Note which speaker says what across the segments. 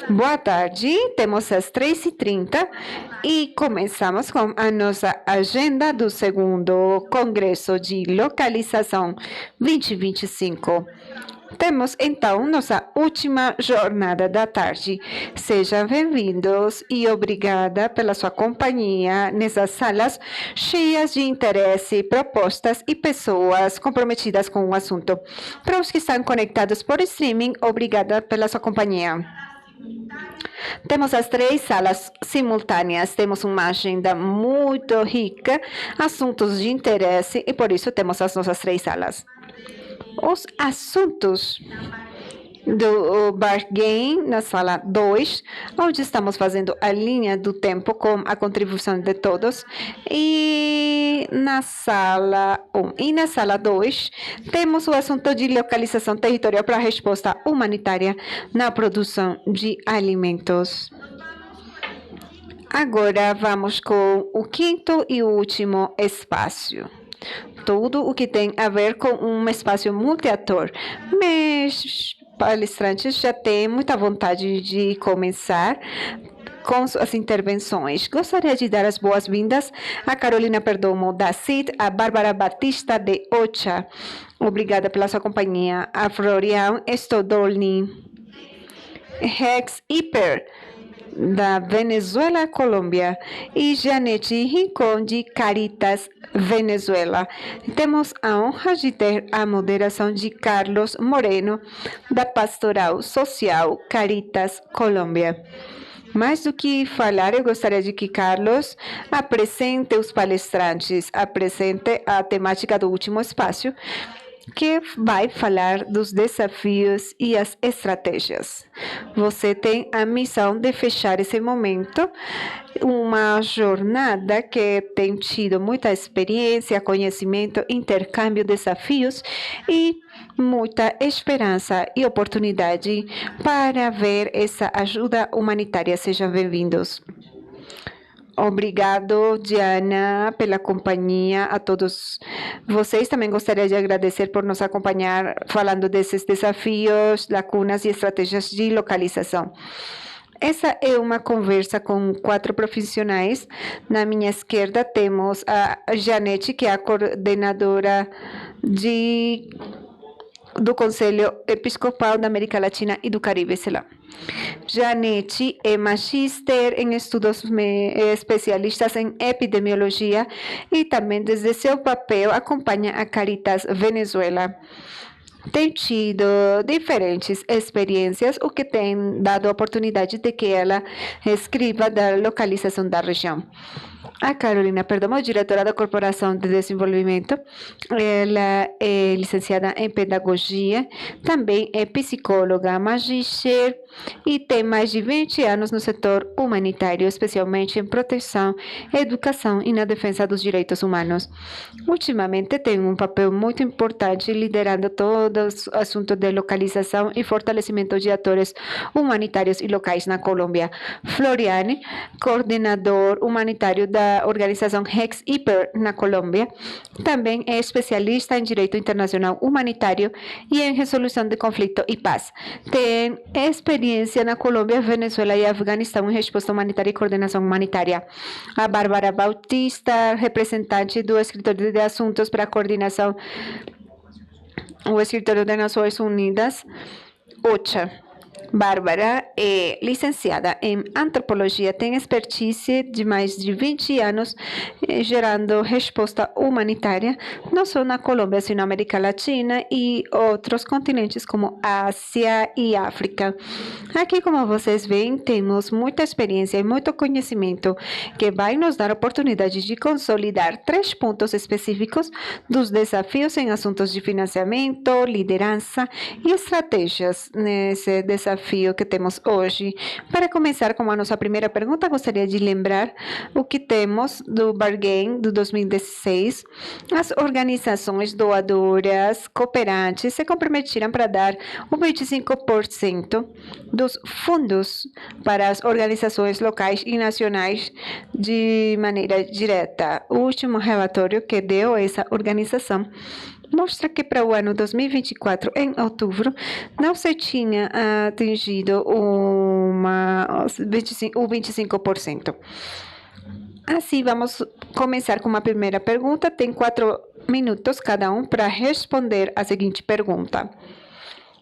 Speaker 1: Boa tarde, temos às 3h30 e começamos com a nossa agenda do segundo Congresso de Localização 2025. Temos então nossa última jornada da tarde. Sejam bem-vindos e obrigada pela sua companhia nessas salas cheias de interesse, propostas e pessoas comprometidas com o assunto. Para os que estão conectados por streaming, obrigada pela sua companhia. Temos as 3 salas simultâneas, temos uma agenda muito rica, assuntos de interesse e por isso temos as nossas 3 salas. Os assuntos do Bargain na sala 2, onde estamos fazendo a linha do tempo com a contribuição de todos. E na sala 1 e na sala 2, temos o assunto de localização territorial para a resposta humanitária na produção de alimentos. Agora vamos com o quinto e último espaço. Tudo o que tem a ver com um espaço multiator. Mas palestrantes já têm muita vontade de começar com as intervenções. Gostaria de dar as boas-vindas a Carolina Perdomo, da CID, a Bárbara Batista, de OCHA. Obrigada pela sua companhia. A Florian Stodolny, Rex Hiper, da Venezuela, Colômbia, e Janete Rincon, de Caritas, Venezuela. Temos a honra de ter a moderação de Carlos Moreno, da Pastoral Social Caritas, Colômbia. Mais do que falar, eu gostaria de que Carlos apresente os palestrantes, apresente a temática do último espaço, que vai falar dos desafios e as estratégias. Você tem a missão de fechar esse momento, uma jornada que tem tido muita experiência, conhecimento, intercâmbio, desafios e muita esperança e oportunidade para ver essa ajuda humanitária. Sejam bem-vindos. Obrigado, Diana, pela companhia, a todos vocês. Também gostaria de agradecer por nos acompanhar falando desses desafios, lacunas e estratégias de localização. Essa é uma conversa com 4 profissionais. Na minha esquerda temos a Janete, que é a coordenadora do Conselho Episcopal da América Latina e do Caribe, sei lá. Janete é magíster em estudos especialistas em epidemiologia e também desde seu papel acompanha a Caritas Venezuela. Tem tido diferentes experiências, o que tem dado a oportunidade de que ela escreva da localização da região. A Carolina Perdomo, diretora da Corporação de Desenvolvimento, ela é licenciada em Pedagogia, também é psicóloga, magíster e tem mais de 20 anos no setor humanitário, especialmente em proteção, educação e na defesa dos direitos humanos. Ultimamente tem um papel muito importante liderando todo o assunto de localização e fortalecimento de atores humanitários e locais na Colômbia. Floriane, coordenador humanitário da organização Rex Hiper na Colômbia, também é especialista em direito internacional humanitário e em resolução de conflito e paz. Tem experiência na Colômbia, Venezuela e Afeganistão em resposta humanitária e coordenação humanitária. A Bárbara Bautista, representante do Escritório de Assuntos para a Coordenação, o Escritório das Nações Unidas, OCHA. Bárbara é licenciada em antropologia, tem expertise de mais de 20 anos gerando resposta humanitária, não só na Colômbia, sino na América Latina e outros continentes como Ásia e África. Aqui, como vocês veem, temos muita experiência e muito conhecimento que vai nos dar a oportunidade de consolidar 3 pontos específicos dos desafios em assuntos de financiamento, liderança e estratégias nesse desafio que temos hoje. Para começar com a nossa primeira pergunta, gostaria de lembrar o que temos do Bargain do 2016. As organizações doadoras, cooperantes, se comprometeram para dar o 25% dos fundos para as organizações locais e nacionais de maneira direta. O último relatório que deu essa organização mostra que para o ano 2024, em outubro, não se tinha atingido o 25%. Assim, vamos começar com uma primeira pergunta. Tem 4 minutos cada um para responder a seguinte pergunta.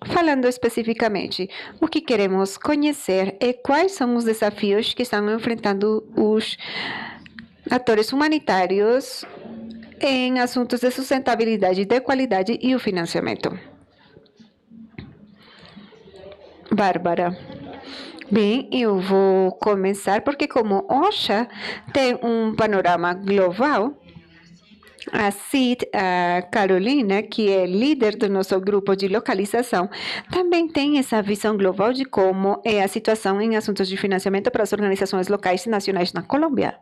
Speaker 1: Falando especificamente, o que queremos conhecer é quais são os desafios que estão enfrentando os atores humanitários em assuntos de sustentabilidade, de qualidade e o financiamento. Bárbara. Bem, eu vou começar porque como OSHA tem um panorama global, a Cid, a Carolina, que é líder do nosso grupo de localização, também tem essa visão global de como é a situação em assuntos de financiamento para as organizações locais e nacionais na Colômbia.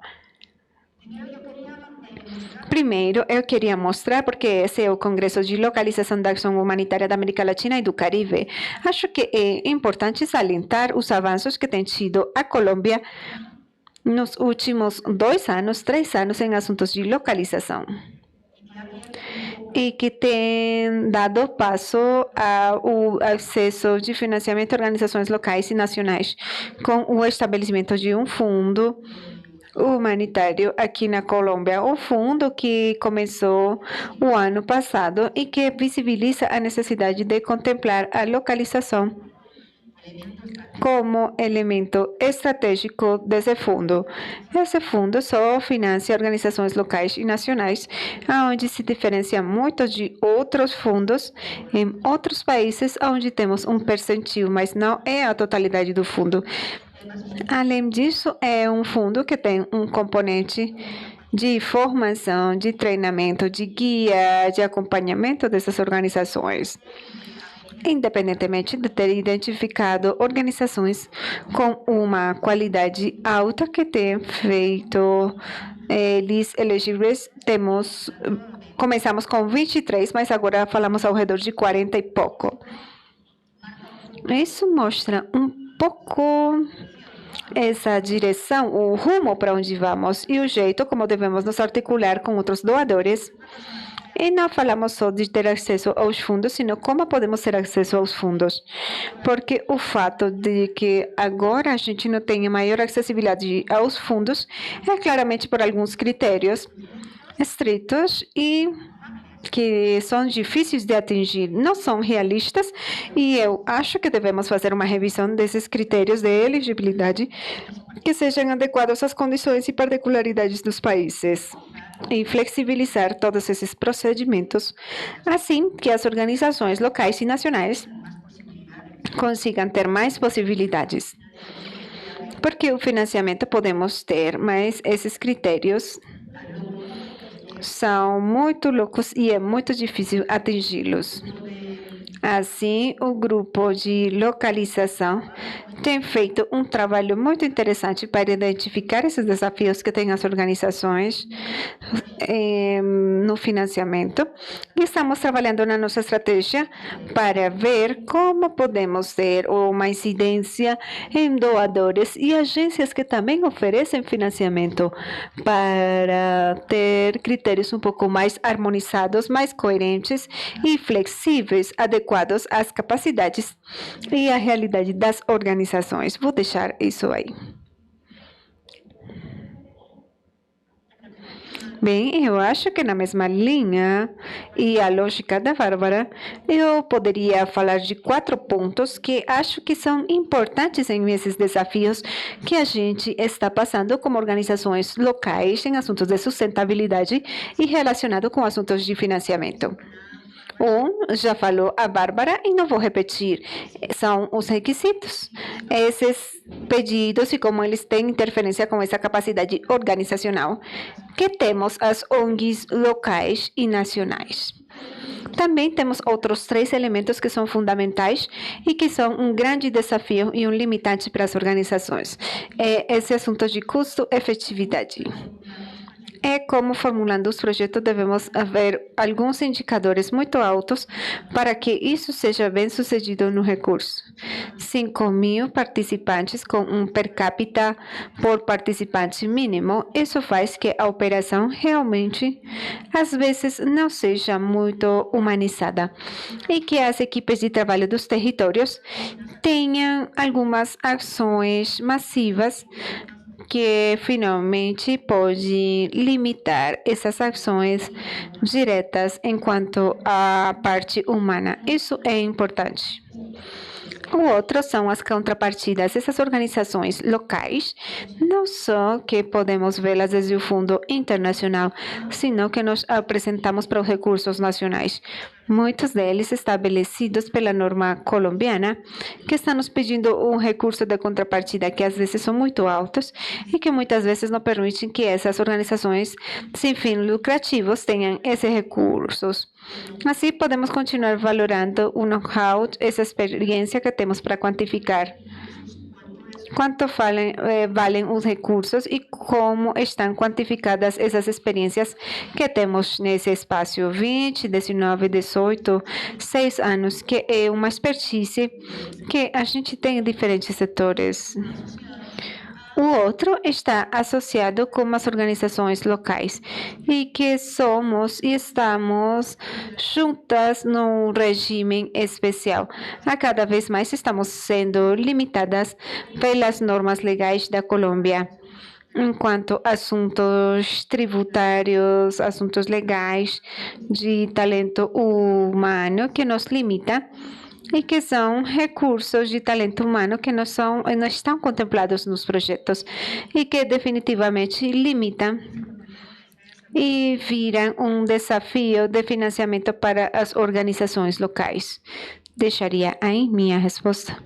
Speaker 1: Primeiro, eu queria mostrar, porque esse é o Congresso de Localização da Ação Humanitária da América Latina e do Caribe. Acho que é importante salientar os avanços que tem tido a Colômbia nos últimos 2 anos, 3 anos em assuntos de localização. E que tem dado passo ao acesso de financiamento a organizações locais e nacionais, com o estabelecimento de um fundo humanitário aqui na Colômbia, o fundo que começou o ano passado e que visibiliza a necessidade de contemplar a localização como elemento estratégico desse fundo. Esse fundo só financia organizações locais e nacionais, onde se diferencia muito de outros fundos em outros países onde temos um percentil, mas não é a totalidade do fundo. Além disso, é um fundo que tem um componente de formação, de treinamento, de guia, de acompanhamento dessas organizações, independentemente de ter identificado organizações com uma qualidade alta que têm feito eles elegíveis. Começamos com 23, mas agora falamos ao redor de 40 e pouco. Isso mostra um pouco essa direção, o rumo para onde vamos e o jeito como devemos nos articular com outros doadores. E não falamos só de ter acesso aos fundos, sino como podemos ter acesso aos fundos. Porque o fato de que agora a gente não tenha maior acessibilidade aos fundos é claramente por alguns critérios estritos e que são difíceis de atingir, não são realistas, e eu acho que devemos fazer uma revisão desses critérios de elegibilidade que sejam adequados às condições e particularidades dos países e flexibilizar todos esses procedimentos, assim que as organizações locais e nacionais consigam ter mais possibilidades. Porque o financiamento podemos ter, mas esses critérios são muito loucos e é muito difícil atingi-los. Assim, o grupo de localização tem feito um trabalho muito interessante para identificar esses desafios que têm as organizações no financiamento. E estamos trabalhando na nossa estratégia para ver como podemos ter uma incidência em doadores e agências que também oferecem financiamento para ter critérios um pouco mais harmonizados, mais coerentes e flexíveis, adequados às capacidades e à realidade das organizações. Vou deixar isso aí. Bem, eu acho que na mesma linha e a lógica da Bárbara, eu poderia falar de 4 pontos que acho que são importantes em esses desafios que a gente está passando como organizações locais em assuntos de sustentabilidade e relacionado com assuntos de financiamento. Já falou a Bárbara e não vou repetir, são os requisitos. Esses pedidos e como eles têm interferência com essa capacidade organizacional que temos as ONGs locais e nacionais. Também temos outros 3 elementos que são fundamentais e que são um grande desafio e um limitante para as organizações. É esse assunto de custo-efetividade. é como formulando os projetos devemos haver alguns indicadores muito altos para que isso seja bem sucedido no recurso. 5.000 participantes com um per capita por participante mínimo, isso faz que a operação realmente, às vezes, não seja muito humanizada e que as equipes de trabalho dos territórios tenham algumas ações massivas que finalmente pode limitar essas ações diretas enquanto à parte humana. Isso é importante. O outro são as contrapartidas. Essas organizações locais, não só que podemos vê-las desde o Fundo Internacional, sino que nós apresentamos para os recursos nacionais. Muitos deles estabelecidos pela norma colombiana, que estão nos pedindo um recurso de contrapartida que às vezes são muito altos e que muitas vezes não permitem que essas organizações sem fins lucrativos tenham esses recursos. Assim, podemos continuar valorando o know-how, essa experiência que temos para quantificar quanto valem os recursos e como estão quantificadas essas experiências que temos nesse espaço 20, 19, 18, 6 anos, que é uma expertise que a gente tem em diferentes setores. O outro está associado com as organizações locais e que somos e estamos juntas num regime especial. A cada vez mais estamos sendo limitadas pelas normas legais da Colômbia. Enquanto assuntos tributários, assuntos legais de talento humano que nos limita e que são recursos de talento humano que não estão contemplados nos projetos e que definitivamente limitam e viram um desafio de financiamento para as organizações locais. Deixaria aí minha resposta.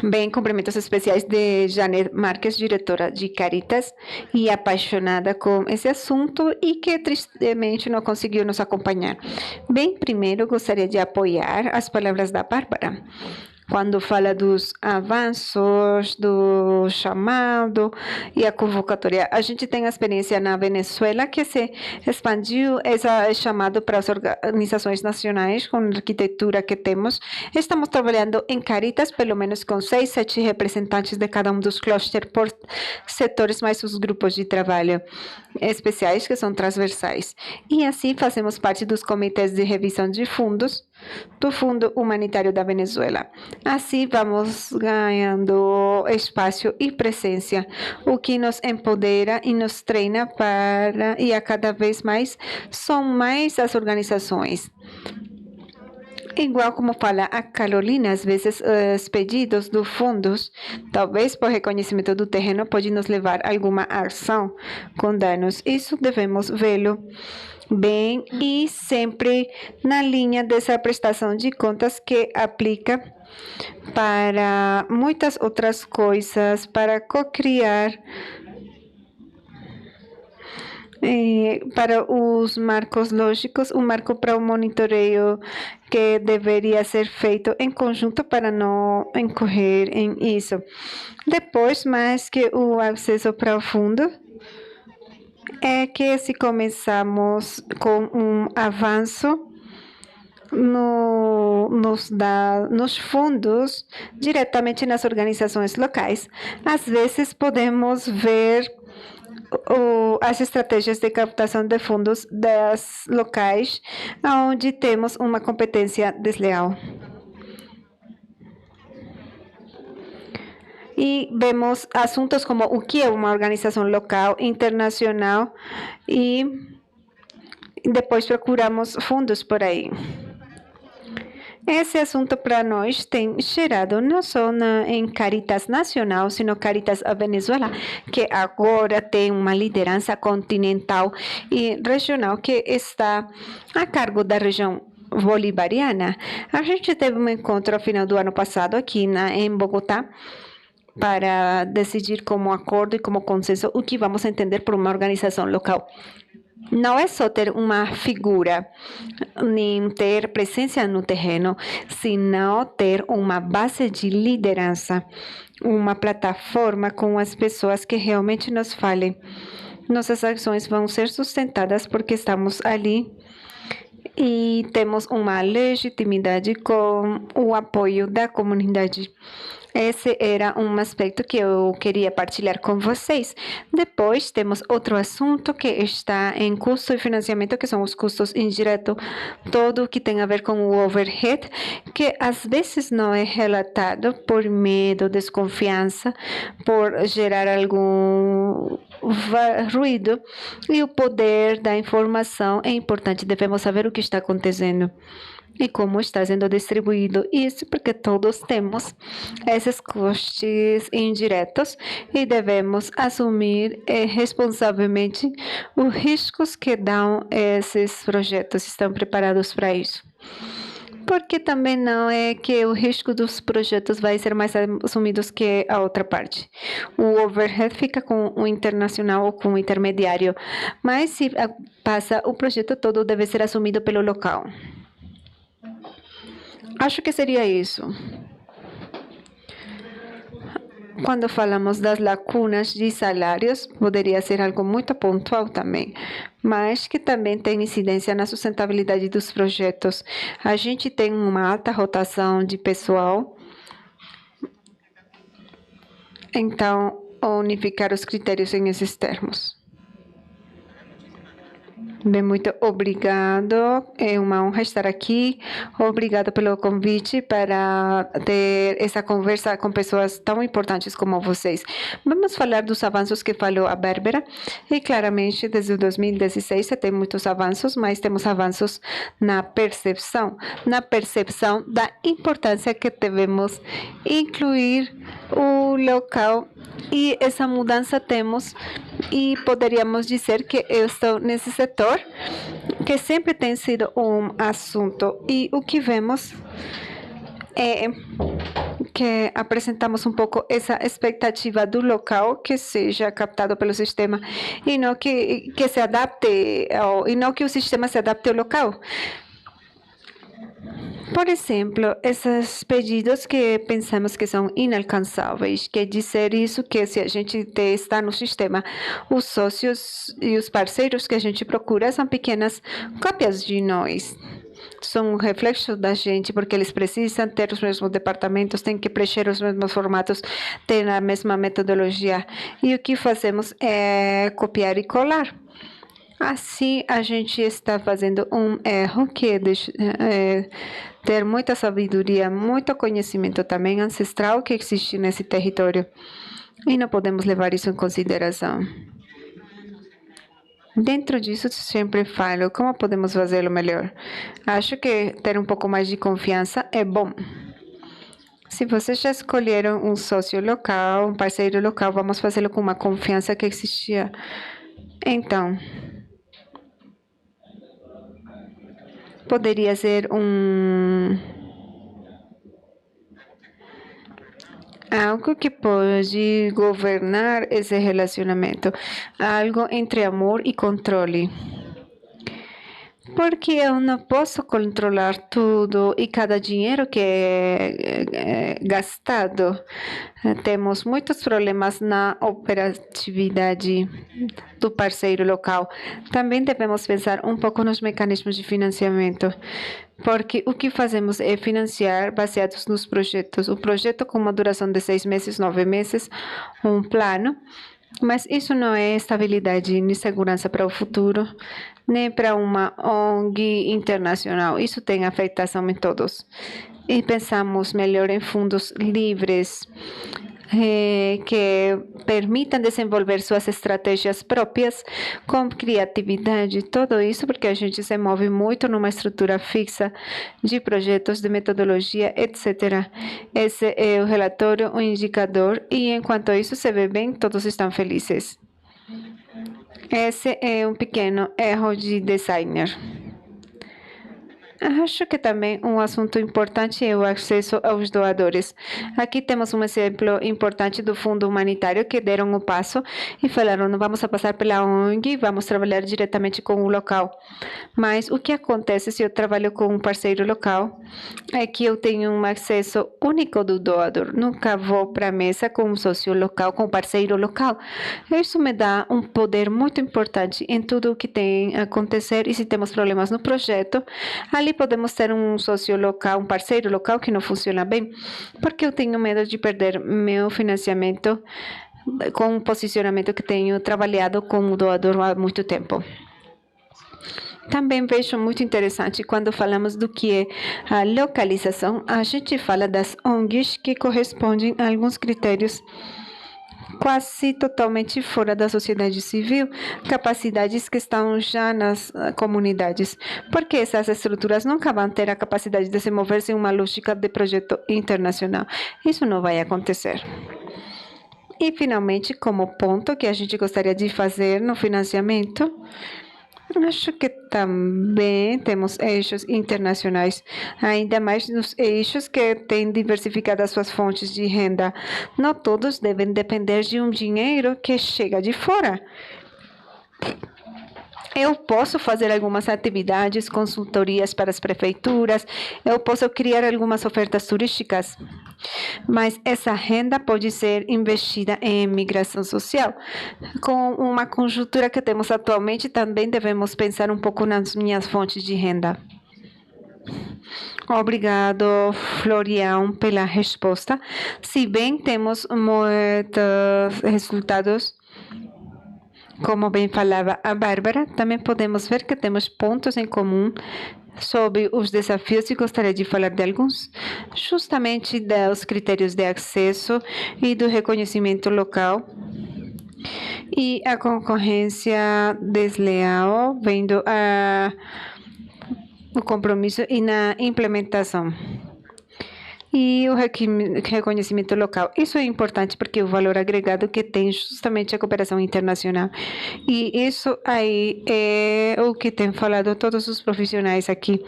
Speaker 1: Bem, cumprimentos especiais de Janet Marques, diretora de Caritas e apaixonada com esse assunto e que tristemente não conseguiu nos acompanhar. Bem, primeiro gostaria de apoiar as palavras da Bárbara. Quando fala dos avanços, do chamado e a convocatória. A gente tem a experiência na Venezuela que se expandiu esse chamado para as organizações nacionais com a arquitetura que temos. Estamos trabalhando em Caritas, pelo menos com 6, 7 representantes de cada um dos clusters por setores, mais os grupos de trabalho especiais que são transversais. E assim fazemos parte dos comitês de revisão de fundos do Fundo Humanitário da Venezuela. Assim vamos ganhando espaço e presença, o que nos empodera e nos treina e a cada vez mais são mais as organizações. Igual como fala a Carolina, às vezes os pedidos dos fundos, talvez por reconhecimento do terreno, pode nos levar a alguma ação com danos. Isso devemos vê-lo bem e sempre na linha dessa prestação de contas que aplica para muitas outras coisas, para co-criar para os marcos lógicos, um marco para o monitoreio que deveria ser feito em conjunto para não incorrer em isso. Depois, mais que o acesso profundo, é que se começamos com um avanço nos fundos, diretamente nas organizações locais. Às vezes podemos ver as estratégias de captação de fundos das locais, onde temos uma competência desleal. E vemos assuntos como o que é uma organização local, internacional, e depois procuramos fundos por aí. Esse assunto para nós tem gerado não só em Caritas Nacional, sino Caritas Venezuela, que agora tem uma liderança continental e regional que está a cargo da região bolivariana. A gente teve um encontro ao final do ano passado aqui em Bogotá, para decidir como acordo e como consenso o que vamos entender por uma organização local. não é só ter uma figura, nem ter presença no terreno, senão ter uma base de liderança, uma plataforma com as pessoas que realmente nos falem. Nossas ações vão ser sustentadas porque estamos ali e temos uma legitimidade com o apoio da comunidade. Esse era um aspecto que eu queria partilhar com vocês. Depois, temos outro assunto que está em custo e financiamento, que são os custos indiretos, todo o que tem a ver com o overhead, que às vezes não é relatado por medo, desconfiança, por gerar algum ruído. E o poder da informação é importante, devemos saber o que está acontecendo e como está sendo distribuído. Isso porque todos temos esses custos indiretos e devemos assumir responsavelmente os riscos que dão esses projetos. Estão preparados para isso? Porque também não é que o risco dos projetos vai ser mais assumidos que a outra parte. O overhead fica com o internacional ou com o intermediário, mas se passa o projeto todo deve ser assumido pelo local. Acho que seria isso. Quando falamos das lacunas de salários, poderia ser algo muito pontual também, mas que também tem incidência na sustentabilidade dos projetos. A gente tem uma alta rotação de pessoal, então unificar os critérios em esses termos. Bem, muito obrigado. É uma honra estar aqui. Obrigado pelo convite para ter essa conversa com pessoas tão importantes como vocês. Vamos falar dos avanços que falou a Bárbara. E claramente, desde 2016, tem muitos avanços, mas temos avanços na percepção da importância que devemos incluir o local. E essa mudança temos, e poderíamos dizer que eu estou nesse setor, que sempre tem sido um assunto. E o que vemos é que apresentamos um pouco essa expectativa do local que seja captado pelo sistema e não que se adapte, e não que o sistema se adapte ao local. Por exemplo, esses pedidos que pensamos que são inalcançáveis, quer dizer isso que se a gente está no sistema, os sócios e os parceiros que a gente procura são pequenas cópias de nós. São um reflexo da gente, porque eles precisam ter os mesmos departamentos, têm que preencher os mesmos formatos, ter a mesma metodologia. E o que fazemos é copiar e colar. Assim, a gente está fazendo um erro que é ter muita sabedoria, muito conhecimento também ancestral que existe nesse território. E não podemos levar isso em consideração. Dentro disso, sempre falo, como podemos fazê-lo melhor? Acho que ter um pouco mais de confiança é bom. Se vocês já escolheram um sócio local, um parceiro local, vamos fazê-lo com uma confiança que existia. Então, poderia ser algo que pode governar esse relacionamento, algo entre amor e controle. Porque eu não posso controlar tudo e cada dinheiro que é gastado. Temos muitos problemas na operatividade do parceiro local. Também devemos pensar um pouco nos mecanismos de financiamento, porque o que fazemos é financiar baseados nos projetos. O projeto com uma duração de 6 meses, 9 meses, um plano. Mas isso não é estabilidade nem segurança para o futuro, nem para uma ONG internacional. Isso tem afetação em todos. E pensamos melhor em fundos livres, que permitam desenvolver suas estratégias próprias com criatividade, tudo isso porque a gente se move muito numa estrutura fixa de projetos, de metodologia, etc. Esse é o relatório, o indicador, e enquanto isso se vê bem, todos estão felizes. Esse é um pequeno erro de designer. Acho que também um assunto importante é o acesso aos doadores. Aqui temos um exemplo importante do fundo humanitário que deram o passo e falaram: não vamos a passar pela ONG, vamos trabalhar diretamente com o local. Mas o que acontece se eu trabalho com um parceiro local é que eu tenho um acesso único do doador. Nunca vou para a mesa com um sócio local, com um parceiro local. Isso me dá um poder muito importante em tudo o que tem a acontecer, e se temos problemas no projeto, ali podemos ter um sócio local, um parceiro local que não funciona bem, porque eu tenho medo de perder meu financiamento com o posicionamento que tenho trabalhado com o doador há muito tempo. Também vejo muito interessante quando falamos do que é a localização, a gente fala das ONGs que correspondem a alguns critérios quase totalmente fora da sociedade civil, capacidades que estão já nas comunidades, porque essas estruturas nunca vão ter a capacidade de se mover em uma lógica de projeto internacional. Isso não vai acontecer. E, finalmente, como ponto que a gente gostaria de fazer no financiamento, acho que também temos eixos internacionais, ainda mais nos eixos que têm diversificado as suas fontes de renda. Não todos devem depender de um dinheiro que chega de fora. Eu posso fazer algumas atividades, consultorias para as prefeituras, eu posso criar algumas ofertas turísticas, mas essa renda pode ser investida em migração social. Com uma conjuntura que temos atualmente, também devemos pensar um pouco nas minhas fontes de renda. Obrigado, Florian, pela resposta. Se bem temos muitos resultados, como bem falava a Bárbara, também podemos ver que temos pontos em comum sobre os desafios, e gostaria de falar de alguns, justamente dos critérios de acesso e do reconhecimento local, e a concorrência desleal, vendo o compromisso e na implementação. E o reconhecimento local. Isso é importante porque o valor agregado que tem justamente a cooperação internacional. E isso aí é o que tem falado todos os profissionais aqui.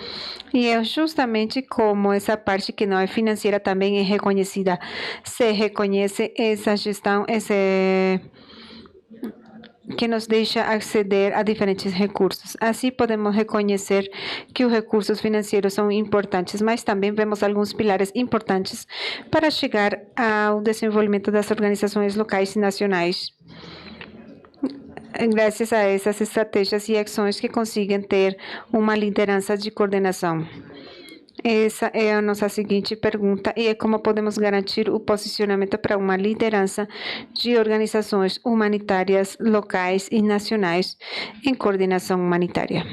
Speaker 1: E é justamente como essa parte que não é financeira também é reconhecida. Se reconhece essa gestão, que nos deixa aceder a diferentes recursos. Assim, podemos reconhecer que os recursos financeiros são importantes, mas também vemos alguns pilares importantes para chegar ao desenvolvimento das organizações locais e nacionais, graças a essas estratégias e ações que conseguem ter uma liderança de coordenação. Essa é a nossa seguinte pergunta, e é como podemos garantir o posicionamento para uma liderança de organizações humanitárias locais e nacionais em coordenação humanitária.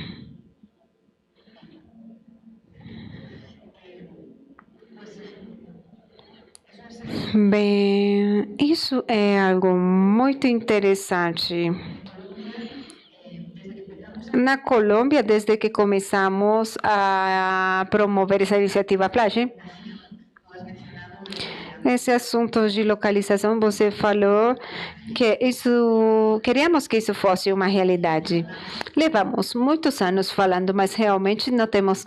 Speaker 1: Bem, isso é algo muito interessante. Na Colômbia, desde que começamos a promover essa iniciativa Plage, esse assunto de localização, você falou que queríamos que isso fosse uma realidade. Levamos muitos anos falando, mas realmente não temos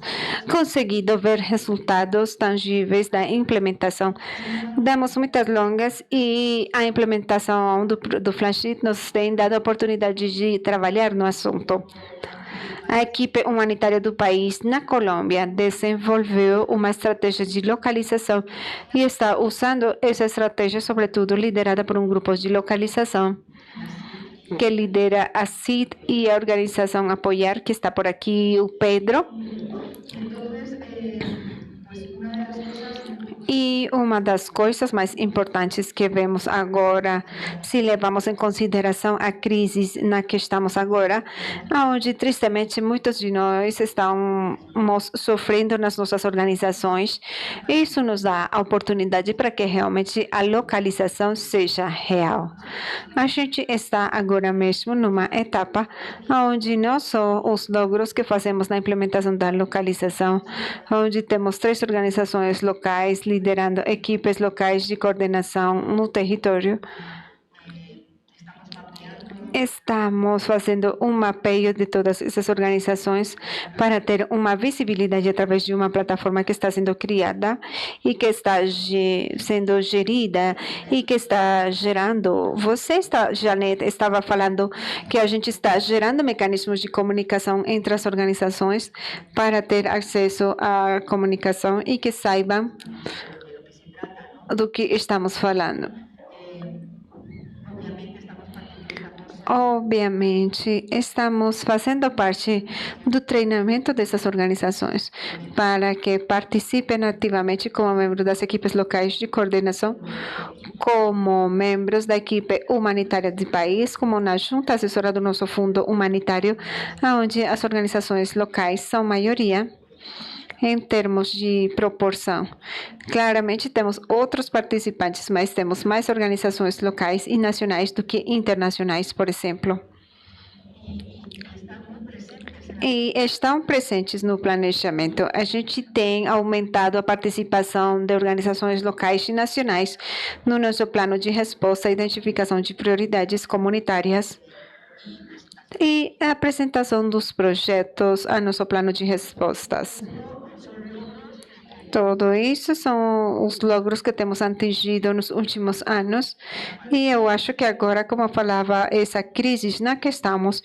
Speaker 1: conseguido ver resultados tangíveis da implementação. Damos muitas longas e a implementação do Flash nos tem dado a oportunidade de trabalhar no assunto. A equipe humanitária do país na Colômbia desenvolveu uma estratégia de localização e está usando essa estratégia, sobretudo liderada por um grupo de localização que lidera a CID e a organização Apoiar, que está por aqui o Pedro. E uma das coisas mais importantes que vemos agora, se levamos em consideração a crise na que estamos agora, onde tristemente muitos de nós estamos sofrendo nas nossas organizações, isso nos dá a oportunidade para que realmente a localização seja real. A gente está agora mesmo numa etapa onde não só os logros que fazemos na implementação da localização, onde temos 3 organizações locais liderando equipes locais de coordenação no território. Estamos fazendo um mapeio de todas essas organizações para ter uma visibilidade através de uma plataforma que está sendo criada e que está sendo gerida e que está gerando. Janet, estava falando que a gente está gerando mecanismos de comunicação entre as organizações para ter acesso à comunicação e que saibam do que estamos falando. Obviamente, estamos fazendo parte do treinamento dessas organizações para que participem ativamente como membros das equipes locais de coordenação, como membros da equipe humanitária do país, como na junta assessora do nosso fundo humanitário, onde as organizações locais são maioria em termos de proporção. Claramente temos outros participantes, mas temos mais organizações locais e nacionais do que internacionais, por exemplo. E estão presentes no planejamento. A gente tem aumentado a participação de organizações locais e nacionais no nosso plano de resposta e identificação de prioridades comunitárias e a apresentação dos projetos a nosso plano de respostas. Tudo isso são os logros que temos atingido nos últimos anos e eu acho que agora, como eu falava, essa crise na que estamos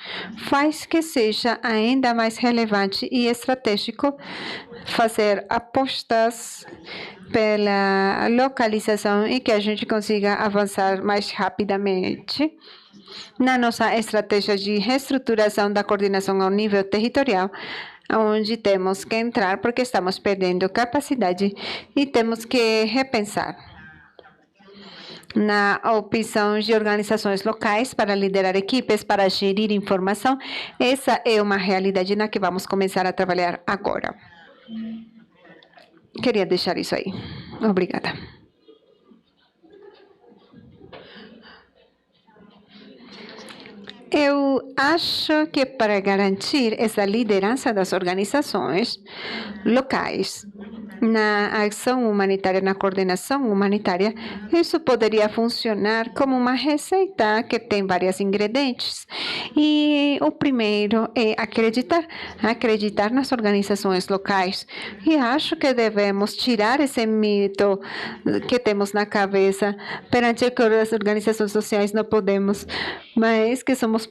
Speaker 1: faz que seja ainda mais relevante e estratégico fazer apostas pela localização e que a gente consiga avançar mais rapidamente na nossa estratégia de reestruturação da coordenação ao nível territorial, onde temos que entrar porque estamos perdendo capacidade e temos que repensar na opção de organizações locais para liderar equipes, para gerir informação. Essa é uma realidade na que vamos começar a trabalhar agora. Queria deixar isso aí. Obrigada. Eu acho que para garantir essa liderança das organizações locais na ação humanitária, na coordenação humanitária, isso poderia funcionar como uma receita que tem vários ingredientes. E o primeiro é acreditar nas organizações locais. E acho que devemos tirar esse mito que temos na cabeça perante que as organizações sociais não podemos, mas que somos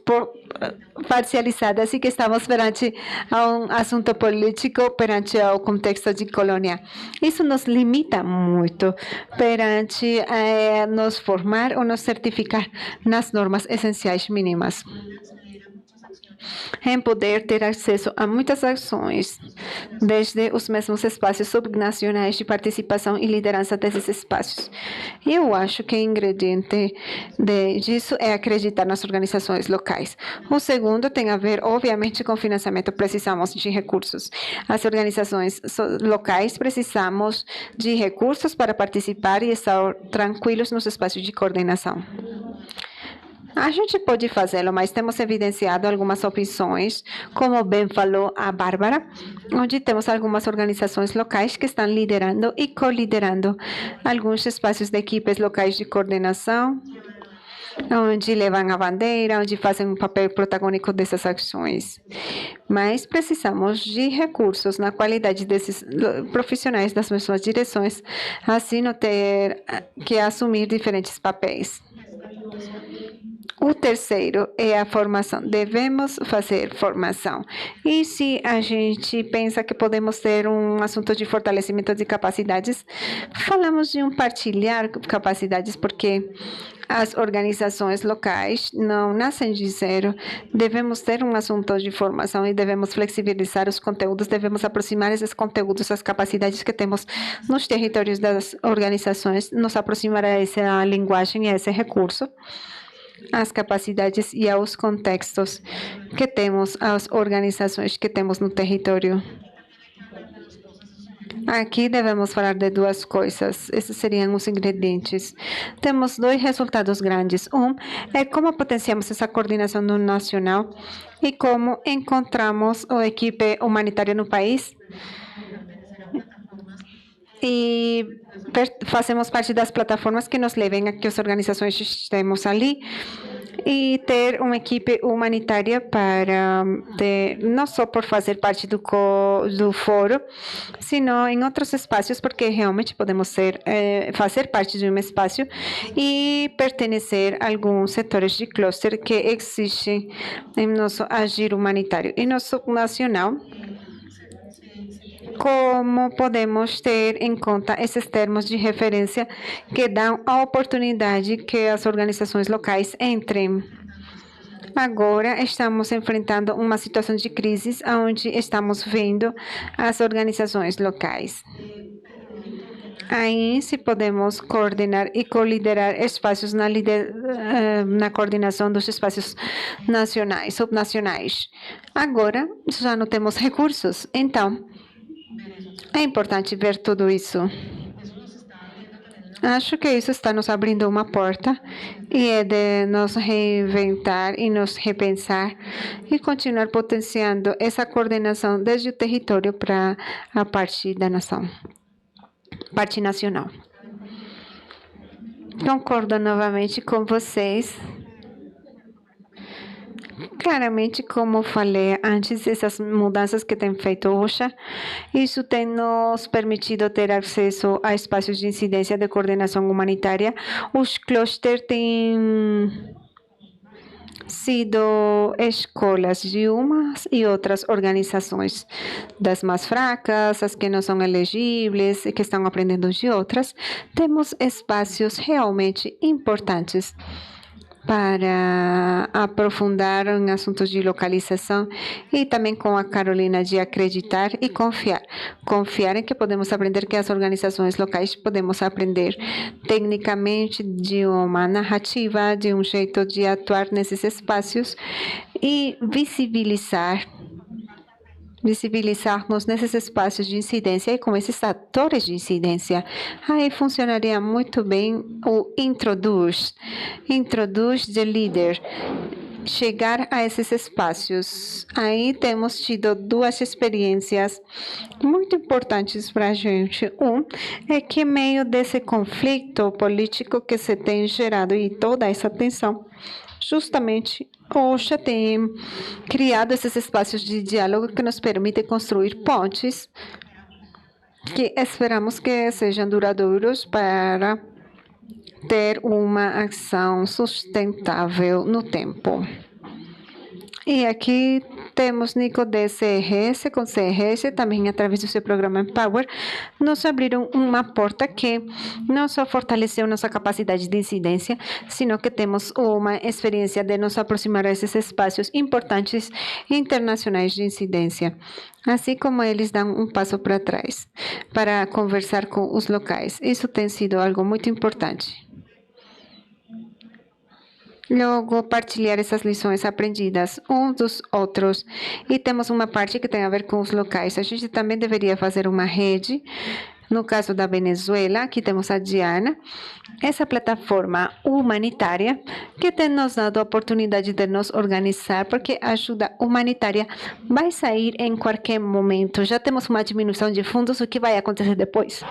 Speaker 1: parcializadas e que estamos perante a um assunto político, perante ao contexto de colônia. Isso nos limita muito perante nos formar ou nos certificar nas normas essenciais mínimas. Em poder ter acesso a muitas ações, desde os mesmos espaços subnacionais de participação e liderança desses espaços. E eu acho que o ingrediente disso é acreditar nas organizações locais. O segundo tem a ver, obviamente, com financiamento. Precisamos de recursos. As organizações locais precisamos de recursos para participar e estar tranquilos nos espaços de coordenação. A gente pode fazê-lo, mas temos evidenciado algumas opções, como bem falou a Bárbara, onde temos algumas organizações locais que estão liderando e co-liderando alguns espaços de equipes locais de coordenação, onde levam a bandeira, onde fazem um papel protagônico dessas ações. Mas precisamos de recursos na qualidade desses profissionais das mesmas direções, assim não ter que assumir diferentes papéis. O terceiro é a formação. Devemos fazer formação. E se a gente pensa que podemos ter um assunto de fortalecimento de capacidades, falamos de partilhar capacidades, porque as organizações locais não nascem de zero. Devemos ter um assunto de formação e devemos flexibilizar os conteúdos, devemos aproximar esses conteúdos às capacidades que temos nos territórios das organizações, nos aproximar a essa linguagem e a esse recurso, às capacidades e aos contextos que temos, às organizações que temos no território. Aqui devemos falar de duas coisas. Esses seriam os ingredientes. Temos dois resultados grandes. Um é como potenciamos essa coordenação no nacional e como encontramos a equipe humanitária no país e fazemos parte das plataformas que nos levem a que as organizações estejamos ali e ter uma equipe humanitária para não só por fazer parte do fórum, sino em outros espaços, porque realmente podemos fazer parte de um espaço e pertencer a alguns setores de cluster que existem em nosso agir humanitário. E no subnacional, como podemos ter em conta esses termos de referência que dão a oportunidade que as organizações locais entrem. Agora estamos enfrentando uma situação de crise onde estamos vendo as organizações locais. Aí, se podemos coordenar e coliderar espaços na coordenação dos espaços nacionais, subnacionais. Agora, já não temos recursos, então é importante ver tudo isso. Acho que isso está nos abrindo uma porta e é de nos reinventar e nos repensar e continuar potenciando essa coordenação desde o território para a parte da nação, parte nacional. Concordo novamente com vocês. Claramente, como falei antes, essas mudanças que tem feito OSHA, isso tem nos permitido ter acesso a espaços de incidência de coordenação humanitária. Os clusters têm sido escolas de umas e outras organizações, das mais fracas, as que não são elegíveis e que estão aprendendo de outras. Temos espaços realmente importantes para aprofundar em assuntos de localização e também com a Carolina de acreditar e confiar. Confiar em que podemos aprender que as organizações locais podemos aprender tecnicamente de uma narrativa, de um jeito de atuar nesses espaços e visibilizarmos nesses espaços de incidência e com esses atores de incidência. Aí funcionaria muito bem o introduz the leader, chegar a esses espaços. Aí temos tido duas experiências muito importantes para a gente. É que meio desse conflito político que se tem gerado e toda essa tensão, justamente OSHA tem criado esses espaços de diálogo que nos permitem construir pontes que esperamos que sejam duradouros para ter uma ação sustentável no tempo. E aqui temos Nico de CRS, com CRS, também através do seu programa Empower, nos abriram uma porta que não só fortaleceu nossa capacidade de incidência, sino que temos uma experiência de nos aproximar a esses espaços importantes internacionais de incidência, assim como eles dão um passo para trás, para conversar com os locais. Isso tem sido algo muito importante. Logo, partilhar essas lições aprendidas uns dos outros. E temos uma parte que tem a ver com os locais. A gente também deveria fazer uma rede. No caso da Venezuela, aqui temos a Diana, essa plataforma humanitária que tem nos dado a oportunidade de nos organizar, porque a ajuda humanitária vai sair em qualquer momento. Já temos uma diminuição de fundos, o que vai acontecer depois?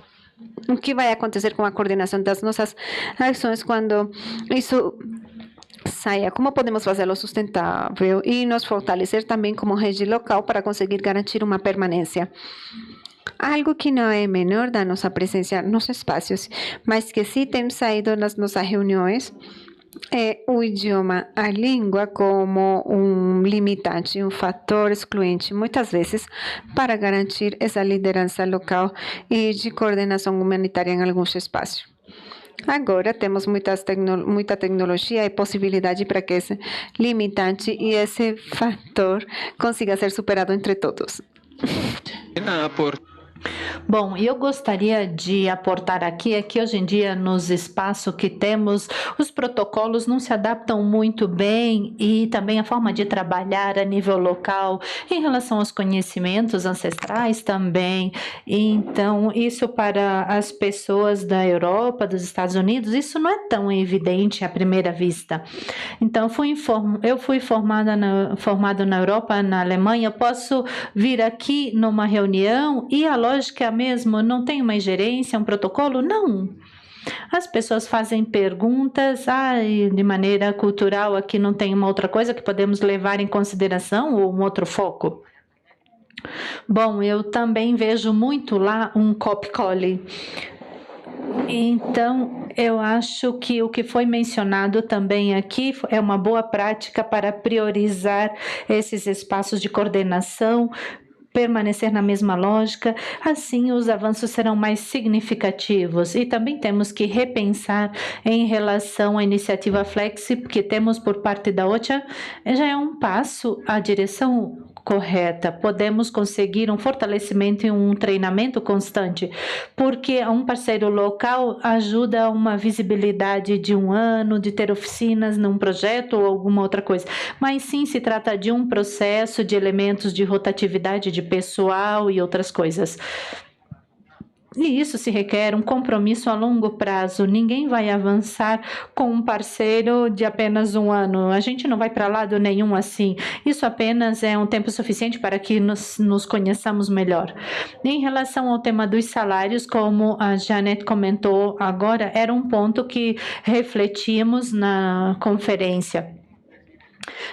Speaker 1: O que vai acontecer com a coordenação das nossas ações quando isso saia? Como podemos fazê-lo sustentável e nos fortalecer também como rede local para conseguir garantir uma permanência? Algo que não é menor da nossa presença nos espaços, mas que sim tem saído nas nossas reuniões, é o idioma, a língua como um limitante, um fator excluente, muitas vezes, para garantir essa liderança local e de coordenação humanitária em alguns espaços. Agora temos muita tecnologia e possibilidade para que esse limitante e esse fator consiga ser superado entre todos.
Speaker 2: Bom, eu gostaria de aportar aqui é que hoje em dia nos espaços que temos, os protocolos não se adaptam muito bem e também a forma de trabalhar a nível local em relação aos conhecimentos ancestrais também. Então, isso para as pessoas da Europa, dos Estados Unidos, isso não é tão evidente à primeira vista. Então, eu fui formado na Europa, na Alemanha, posso vir aqui numa reunião e a lógica é a mesma, não tem uma ingerência, um protocolo? Não. As pessoas fazem perguntas, de maneira cultural, aqui não tem uma outra coisa que podemos levar em consideração ou um outro foco? Bom, eu também vejo muito lá um copy-collie. Então, eu acho que o que foi mencionado também aqui é uma boa prática para priorizar esses espaços de coordenação, permanecer na mesma lógica, assim os avanços serão mais significativos. E também temos que repensar em relação à iniciativa Flexi, que temos por parte da OCHA, já é um passo à direção correta. Podemos conseguir um fortalecimento e um treinamento constante, porque um parceiro local ajuda a uma visibilidade de um ano, de ter oficinas num projeto ou alguma outra coisa, mas sim se trata de um processo de elementos de rotatividade de pessoal e outras coisas. E isso se requer um compromisso a longo prazo. Ninguém vai avançar com um parceiro de apenas um ano. A gente não vai para lado nenhum assim. Isso apenas é um tempo suficiente para que nos conheçamos melhor. Em relação ao tema dos salários, como a Janet comentou agora, era um ponto que refletimos na conferência.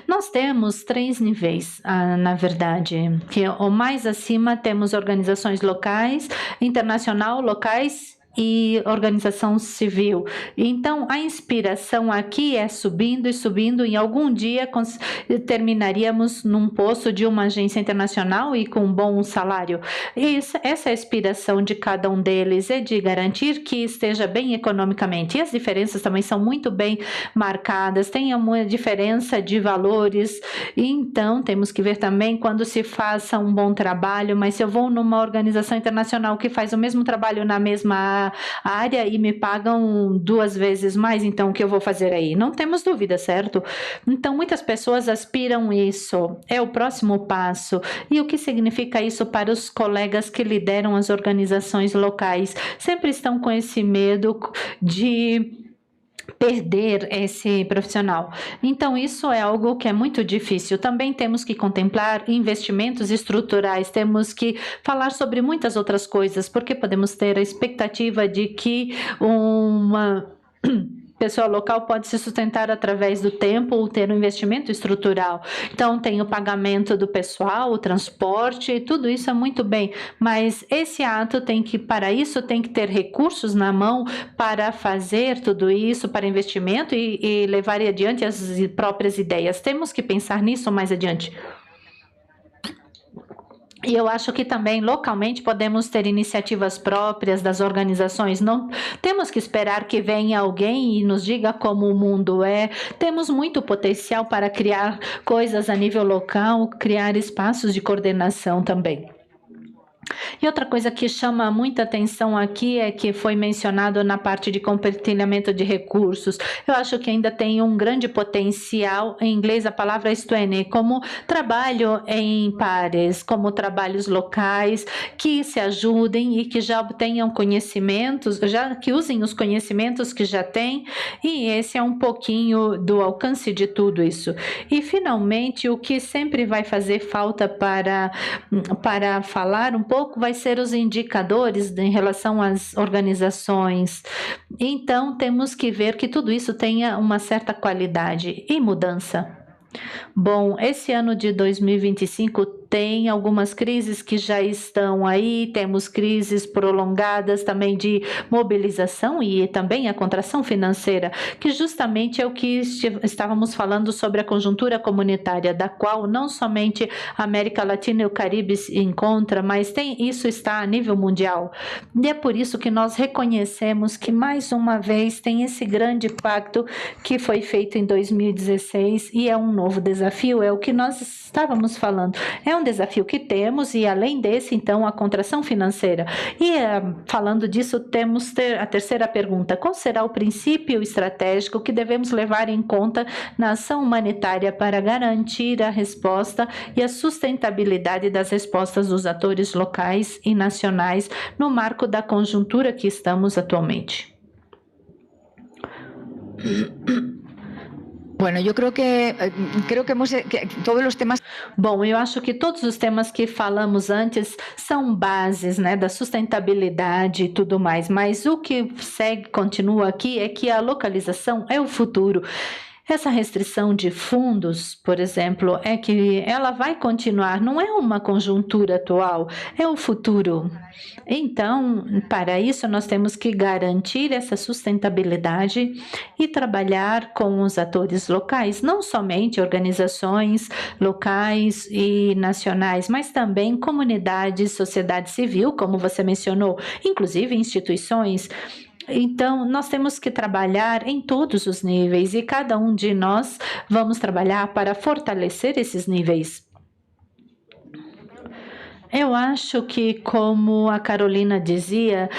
Speaker 2: Nós temos 3 níveis, na verdade, que o mais acima temos organizações locais, internacional, locais e organização civil. Então, a inspiração aqui é subindo e subindo, e algum dia terminaríamos num posto de uma agência internacional e com um bom salário. Essa é a inspiração de cada um deles, é de garantir que esteja bem economicamente. E as diferenças também são muito bem marcadas, tem uma diferença de valores, então temos que ver também quando se faça um bom trabalho, mas se eu vou numa organização internacional que faz o mesmo trabalho na mesma área e me pagam 2 vezes mais, então o que eu vou fazer aí? Não temos dúvida, certo? Então muitas pessoas aspiram isso, é o próximo passo. E o que significa isso para os colegas que lideram as organizações locais? Sempre estão com esse medo de perder esse profissional. Então, isso é algo que é muito difícil. Também temos que contemplar investimentos estruturais, temos que falar sobre muitas outras coisas, porque podemos ter a expectativa de que uma pessoa local pode se sustentar através do tempo ou ter um investimento estrutural. Então, tem o pagamento do pessoal, o transporte, tudo isso é muito bem, mas esse ato para isso, tem que ter recursos na mão para fazer tudo isso, para investimento e levar adiante as próprias ideias. Temos que pensar nisso mais adiante. E eu acho que também localmente podemos ter iniciativas próprias das organizações. Não temos que esperar que venha alguém e nos diga como o mundo é. Temos muito potencial para criar coisas a nível local, criar espaços de coordenação também. E outra coisa que chama muita atenção aqui é que foi mencionado na parte de compartilhamento de recursos. Eu acho que ainda tem um grande potencial, em inglês a palavra é strength, como trabalho em pares, como trabalhos locais que se ajudem e que já obtenham conhecimentos, que usem os conhecimentos que já têm, e esse é um pouquinho do alcance de tudo isso. E finalmente, o que sempre vai fazer falta para falar um pouco vai ser os indicadores em relação às organizações. Então, temos que ver que tudo isso tenha uma certa qualidade e mudança. Bom, esse ano de 2025 tem algumas crises que já estão aí, temos crises prolongadas também de mobilização e também a contração financeira, que justamente é o que estávamos falando sobre a conjuntura comunitária, da qual não somente a América Latina e o Caribe se encontra, mas isso está a nível mundial. E é por isso que nós reconhecemos que mais uma vez tem esse grande pacto que foi feito em 2016 e é um novo desafio, é o que nós estávamos falando. É um desafio que temos e além desse, então, a contração financeira. E falando disso, temos a terceira pergunta. Qual será o princípio estratégico que devemos levar em conta na ação humanitária para garantir a resposta e a sustentabilidade das respostas dos atores locais e nacionais no marco da conjuntura que estamos atualmente?
Speaker 3: Bueno, yo creo que todos os temas.
Speaker 2: Bom, eu acho que todos os temas que falamos antes são bases, né, da sustentabilidade e tudo mais, mas o que continua aqui é que a localização é o futuro. Essa restrição de fundos, por exemplo, é que ela vai continuar, não é uma conjuntura atual, é o futuro. Então, para isso, nós temos que garantir essa sustentabilidade e trabalhar com os atores locais, não somente organizações locais e nacionais, mas também comunidades, sociedade civil, como você mencionou, inclusive instituições. Então, nós temos que trabalhar em todos os níveis e cada um de nós vamos trabalhar para fortalecer esses níveis. Eu acho que, como a Carolina dizia,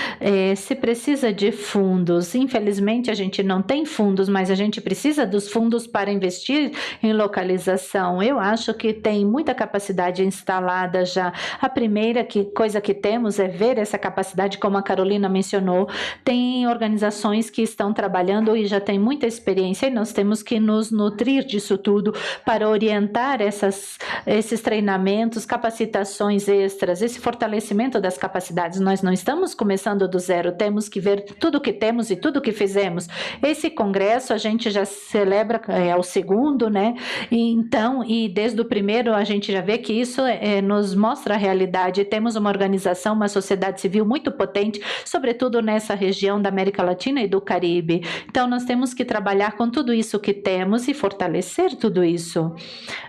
Speaker 2: se precisa de fundos. Infelizmente, a gente não tem fundos, mas a gente precisa dos fundos para investir em localização. Eu acho que tem muita capacidade instalada já. A primeira coisa que temos é ver essa capacidade, como a Carolina mencionou. Tem organizações que estão trabalhando e já têm muita experiência e nós temos que nos nutrir disso tudo para orientar esses treinamentos, capacitações extras, esse fortalecimento das capacidades. Nós não estamos começando do zero, temos que ver tudo que temos e tudo que fizemos. Esse congresso a gente já celebra, é o segundo, né? E desde o primeiro a gente já vê que isso nos mostra a realidade. Temos uma organização, uma sociedade civil muito potente, sobretudo nessa região da América Latina e do Caribe. Então nós temos que trabalhar com tudo isso que temos e fortalecer tudo isso.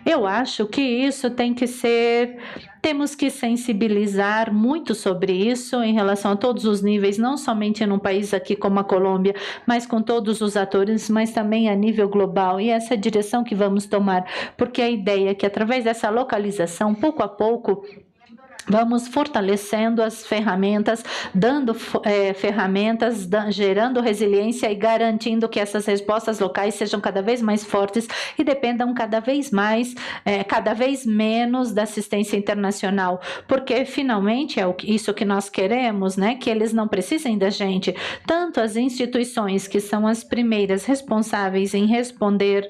Speaker 2: Eu acho que isso tem que ser... Temos que sensibilizar muito sobre isso em relação a todos os níveis, não somente num país aqui como a Colômbia, mas com todos os atores, mas também a nível global. E essa é a direção que vamos tomar, porque a ideia é que através dessa localização, pouco a pouco, vamos fortalecendo as ferramentas, dando ferramentas, gerando resiliência e garantindo que essas respostas locais sejam cada vez mais fortes e dependam cada vez menos da assistência internacional, porque finalmente é isso que nós queremos, né? Que eles não precisem da gente. Tanto as instituições, que são as primeiras responsáveis em responder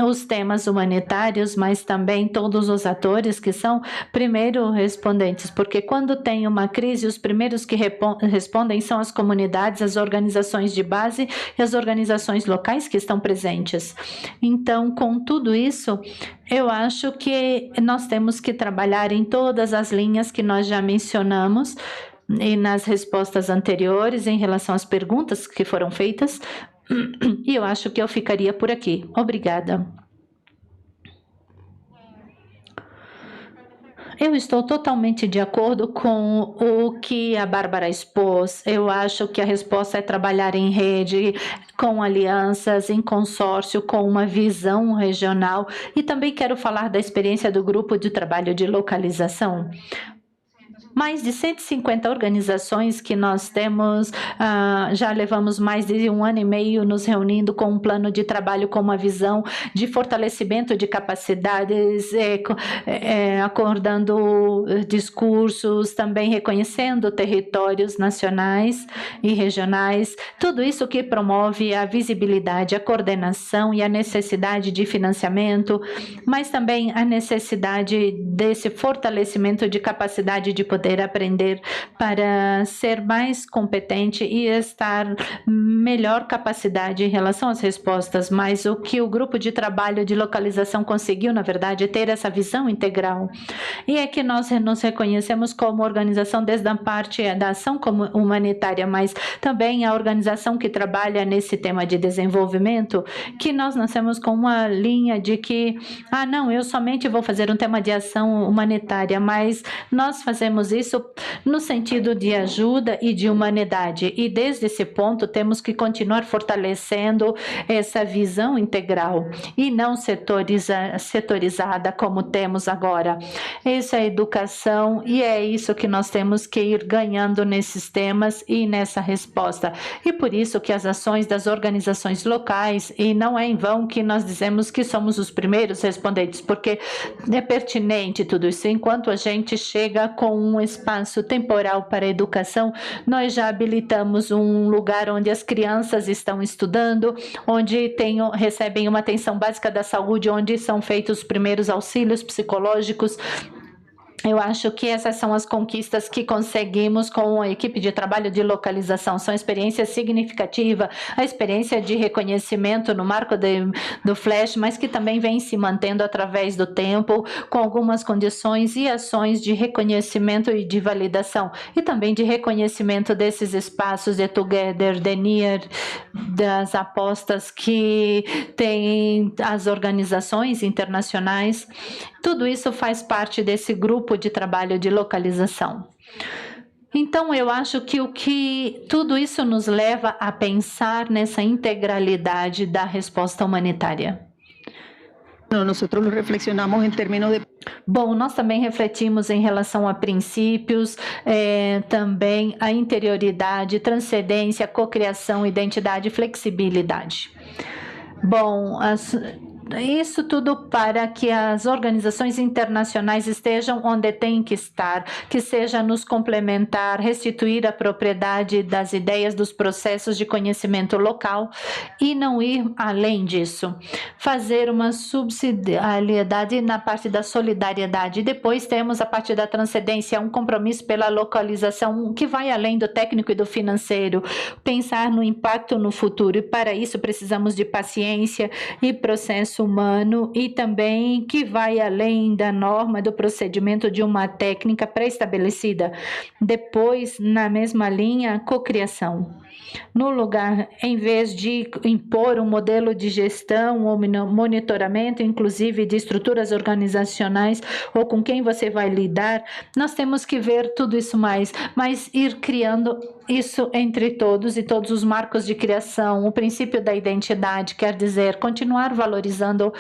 Speaker 2: os temas humanitários, mas também todos os atores que são primeiro respondentes, porque quando tem uma crise, os primeiros que respondem são as comunidades, as organizações de base e as organizações locais que estão presentes. Então, com tudo isso, eu acho que nós temos que trabalhar em todas as linhas que nós já mencionamos e nas respostas anteriores em relação às perguntas que foram feitas. E eu acho que eu ficaria por aqui. Obrigada. Eu estou totalmente de acordo com o que a Bárbara expôs. Eu acho que a resposta é trabalhar em rede, com alianças, em consórcio, com uma visão regional. E também quero falar da experiência do grupo de trabalho de localização. Mais de 150 organizações que nós temos, já levamos mais de 1 ano e meio nos reunindo com um plano de trabalho, com uma visão de fortalecimento de capacidades, acordando discursos, também reconhecendo territórios nacionais e regionais, tudo isso que promove a visibilidade, a coordenação e a necessidade de financiamento, mas também a necessidade desse fortalecimento de capacidade de poder aprender para ser mais competente e estar melhor capacidade em relação às respostas. Mas o que o grupo de trabalho de localização conseguiu, na verdade, é ter essa visão integral. E é que nós nos reconhecemos como organização desde a parte da ação humanitária, mas também a organização que trabalha nesse tema de desenvolvimento, que nós nascemos com uma linha de que, não, eu somente vou fazer um tema de ação humanitária, mas nós fazemos isso no sentido de ajuda e de humanidade. E desde esse ponto temos que continuar fortalecendo essa visão integral e não setorizada como temos agora. Isso é educação e é isso que nós temos que ir ganhando nesses temas e nessa resposta. E por isso que as ações das organizações locais, e não é em vão que nós dizemos que somos os primeiros respondentes, porque é pertinente tudo isso. Enquanto a gente chega com um espaço temporal para a educação. Nós já habilitamos um lugar onde as crianças estão estudando, onde recebem uma atenção básica da saúde, onde são feitos os primeiros auxílios psicológicos. Eu acho que essas são as conquistas que conseguimos com a equipe de trabalho de localização. São experiências significativas, a experiência de reconhecimento no marco do Flash, mas que também vem se mantendo através do tempo, com algumas condições e ações de reconhecimento e de validação, e também de reconhecimento desses espaços de Together, de Near, das apostas que têm as organizações internacionais. Tudo isso faz parte desse grupo de trabalho de localização. Então, eu acho que tudo isso nos leva a pensar nessa integralidade da resposta humanitária.
Speaker 4: Nosotros reflexionamos em termos de...
Speaker 2: Bom, nós também refletimos em relação a princípios, também a interioridade, transcendência, cocriação, identidade e flexibilidade. Bom, isso tudo para que as organizações internacionais estejam onde têm que estar, que seja nos complementar, restituir a propriedade das ideias, dos processos de conhecimento local e não ir além disso. Fazer uma subsidiariedade na parte da solidariedade. Depois temos a parte da transcendência, um compromisso pela localização que vai além do técnico e do financeiro. Pensar no impacto no futuro, e para isso precisamos de paciência e processo humano, e também que vai além da norma do procedimento de uma técnica pré-estabelecida. Depois, na mesma linha, cocriação. No lugar, em vez de impor um modelo de gestão ou monitoramento, inclusive de estruturas organizacionais ou com quem você vai lidar, nós temos que ver tudo isso mas ir criando isso entre todos e todos os marcos de criação. O princípio da identidade quer dizer continuar valorizando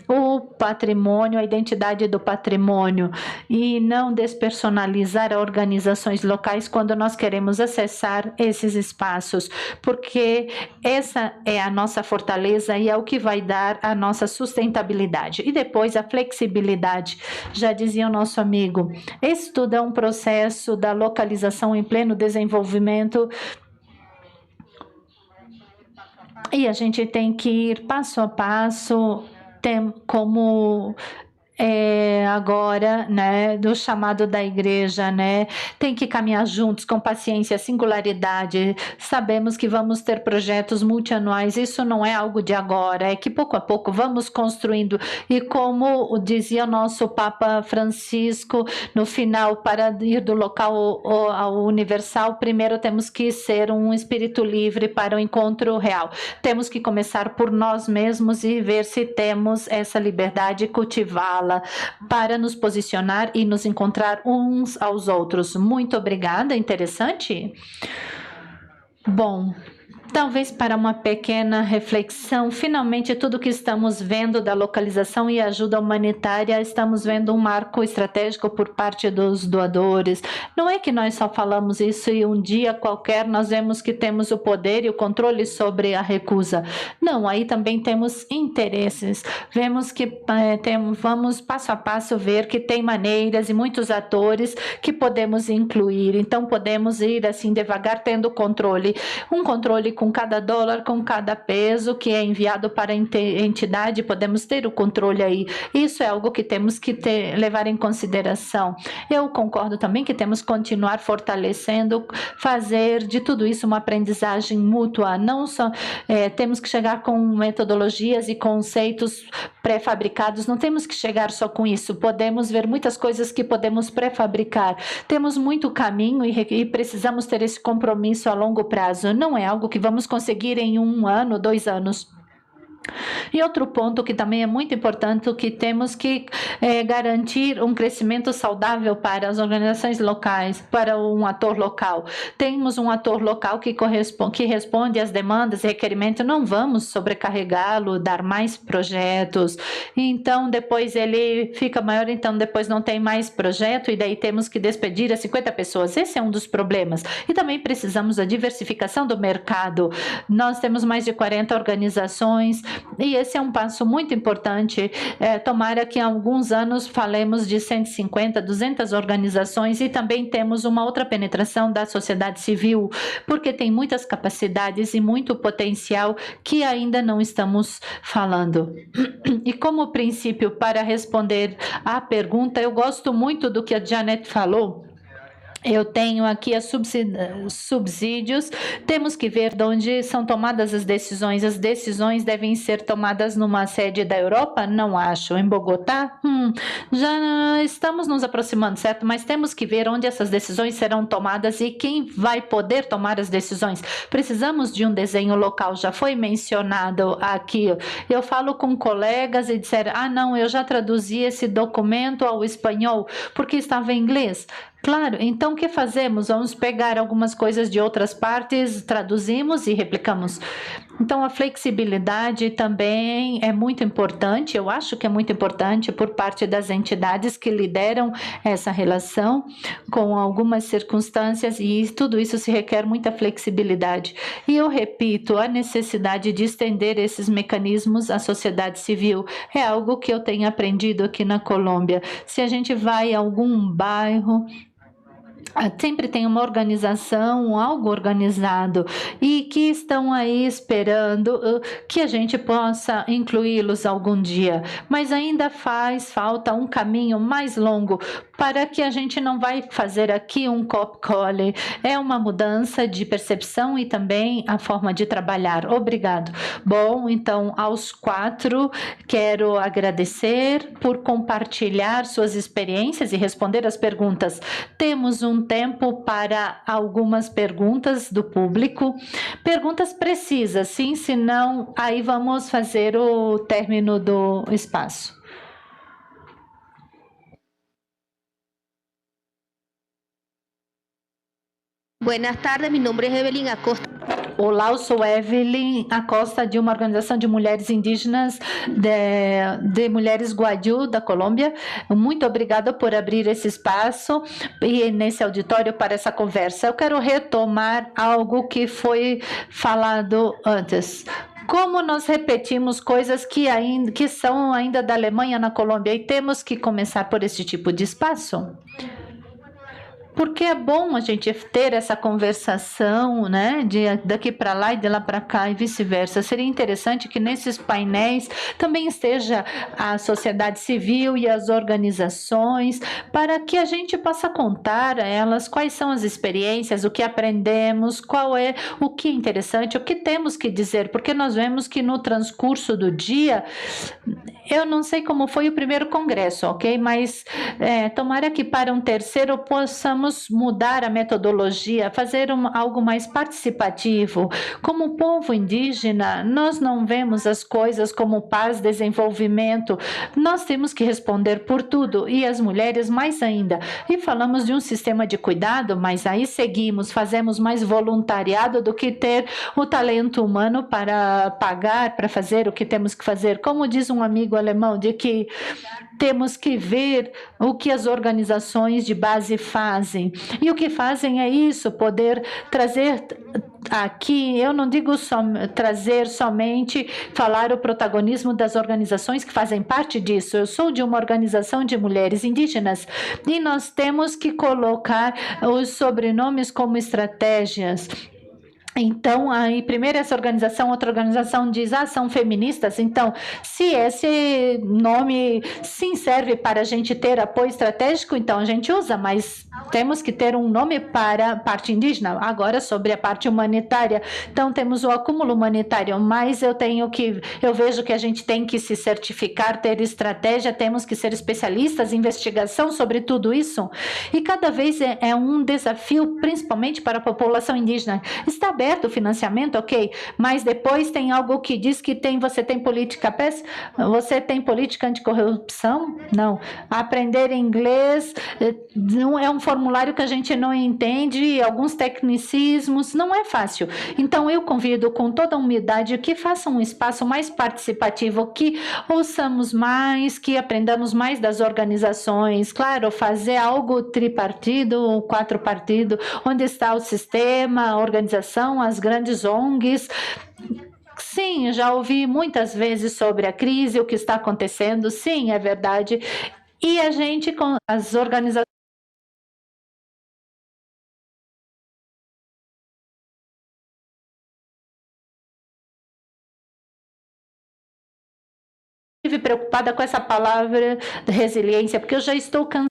Speaker 2: o patrimônio, a identidade do patrimônio, e não despersonalizar organizações locais quando nós queremos acessar esses espaços, porque essa é a nossa fortaleza e é o que vai dar a nossa sustentabilidade. E depois a flexibilidade. Já dizia o nosso amigo, esse tudo é um processo da localização em pleno desenvolvimento, e a gente tem que ir passo a passo, como agora, né, do chamado da igreja, né, tem que caminhar juntos com paciência, singularidade. Sabemos que vamos ter projetos multianuais, isso não é algo de agora, é que pouco a pouco vamos construindo, e como dizia o nosso Papa Francisco no final, para ir do local ao universal, primeiro temos que ser um espírito livre para o encontro real. Temos que começar por nós mesmos e ver se temos essa liberdade e cultivá-la para nos posicionar e nos encontrar uns aos outros. Muito obrigada, interessante? Bom, talvez para uma pequena reflexão, finalmente tudo que estamos vendo da localização e ajuda humanitária, estamos vendo um marco estratégico por parte dos doadores. Não é que nós só falamos isso e um dia qualquer nós vemos que temos o poder e o controle sobre a recusa. Não, aí também temos interesses. Vemos que vamos passo a passo ver que tem maneiras e muitos atores que podemos incluir. Então podemos ir assim devagar, tendo controle. Um controle com cada dólar, com cada peso que é enviado para a entidade, podemos ter o controle aí. Isso é algo que temos que levar em consideração. Eu concordo também que temos que continuar fortalecendo, fazer de tudo isso uma aprendizagem mútua. Não só temos que chegar com metodologias e conceitos pré-fabricados, não temos que chegar só com isso. Podemos ver muitas coisas que podemos pré-fabricar. Temos muito caminho e precisamos ter esse compromisso a longo prazo. Não é algo que vamos conseguir em 1 ano, 2 anos. E outro ponto que também é muito importante, que temos que garantir um crescimento saudável para as organizações locais, para um ator local. Temos um ator local que responde às demandas e requerimentos, não vamos sobrecarregá-lo, dar mais projetos, então depois ele fica maior, então depois não tem mais projeto e daí temos que despedir as 50 pessoas. Esse é um dos problemas. E também precisamos da diversificação do mercado. Nós temos mais de 40 organizações, E esse é um passo muito importante. Tomara que em alguns anos falemos de 150, 200 organizações e também temos uma outra penetração da sociedade civil, porque tem muitas capacidades e muito potencial que ainda não estamos falando. E como princípio, para responder à pergunta, eu gosto muito do que a Janet falou. Eu tenho aqui os subsídios, temos que ver de onde são tomadas as decisões. As decisões devem ser tomadas numa sede da Europa? Não acho. Em Bogotá? Já estamos nos aproximando, certo? Mas temos que ver onde essas decisões serão tomadas e quem vai poder tomar as decisões. Precisamos de um desenho local, já foi mencionado aqui. Eu falo com colegas e disseram, não, eu já traduzi esse documento ao espanhol, porque estava em inglês. Claro, então o que fazemos? Vamos pegar algumas coisas de outras partes, traduzimos e replicamos. Então a flexibilidade também é muito importante, eu acho que é muito importante por parte das entidades que lideram essa relação com algumas circunstâncias e tudo isso se requer muita flexibilidade. E eu repito, a necessidade de estender esses mecanismos à sociedade civil é algo que eu tenho aprendido aqui na Colômbia. Se a gente vai a algum bairro, sempre tem uma organização, algo organizado e que estão aí esperando que a gente possa incluí-los algum dia, mas ainda faz falta um caminho mais longo para que a gente não vai fazer aqui um copy-cole, é uma mudança de percepção e também a forma de trabalhar. Obrigado. Bom, então aos 4 quero agradecer por compartilhar suas experiências e responder as perguntas. Temos um tempo para algumas perguntas do público, perguntas precisas, sim, senão aí vamos fazer o término do espaço.
Speaker 5: Buenas tardes, mi nombre es Evelyn Acosta.
Speaker 2: Olá, eu sou Evelyn Acosta, de uma organização de mulheres indígenas, de mulheres Guayú, da Colômbia. Muito obrigada por abrir esse espaço e nesse auditório para essa conversa. Eu quero retomar algo que foi falado antes. Como nós repetimos coisas que são ainda da Alemanha na Colômbia e temos que começar por esse tipo de espaço? Porque é bom a gente ter essa conversação, né, daqui para lá e de lá para cá e vice-versa. Seria interessante que nesses painéis também esteja a sociedade civil e as organizações, para que a gente possa contar a elas quais são as experiências, o que aprendemos, qual é o que é interessante, o que temos que dizer, porque nós vemos que no transcurso do dia, eu não sei como foi o primeiro congresso, ok? Mas tomara que para um terceiro possamos mudar a metodologia, fazer algo mais participativo. Como povo indígena, nós não vemos as coisas como paz, desenvolvimento. Nós temos que responder por tudo, e as mulheres mais ainda. E falamos de um sistema de cuidado, mas aí seguimos, fazemos mais voluntariado do que ter o talento humano para pagar, para fazer o que temos que fazer. Como diz um amigo alemão, de que temos que ver o que as organizações de base fazem. E o que fazem é isso, poder trazer aqui, eu não digo trazer somente, falar o protagonismo das organizações que fazem parte disso. Eu sou de uma organização de mulheres indígenas e nós temos que colocar os sobrenomes como estratégias. Então, aí primeiro essa organização, outra organização diz, são feministas. Então, se esse nome sim serve para a gente ter apoio estratégico, então a gente usa, mas temos que ter um nome para a parte indígena. Agora, sobre a parte humanitária, então temos o acúmulo humanitário, mas eu vejo que a gente tem que se certificar, ter estratégia, temos que ser especialistas em investigação sobre tudo isso, e cada vez é um desafio, principalmente para a população indígena. Está aberto o financiamento, ok, mas depois tem algo que diz que você tem política PES, você tem política anticorrupção? Não. Aprender inglês é um formulário que a gente não entende, alguns tecnicismos, não é fácil. Então eu convido com toda a humildade que façam um espaço mais participativo, que ouçamos mais, que aprendamos mais das organizações, claro, fazer algo tripartido ou 4 partidos, onde está o sistema, a organização, as grandes ONGs, Sim, já ouvi muitas vezes sobre a crise, o que está acontecendo. Sim, é verdade. E a gente, com as organizações, estive preocupada com essa palavra de resiliência, porque eu já estou cansada.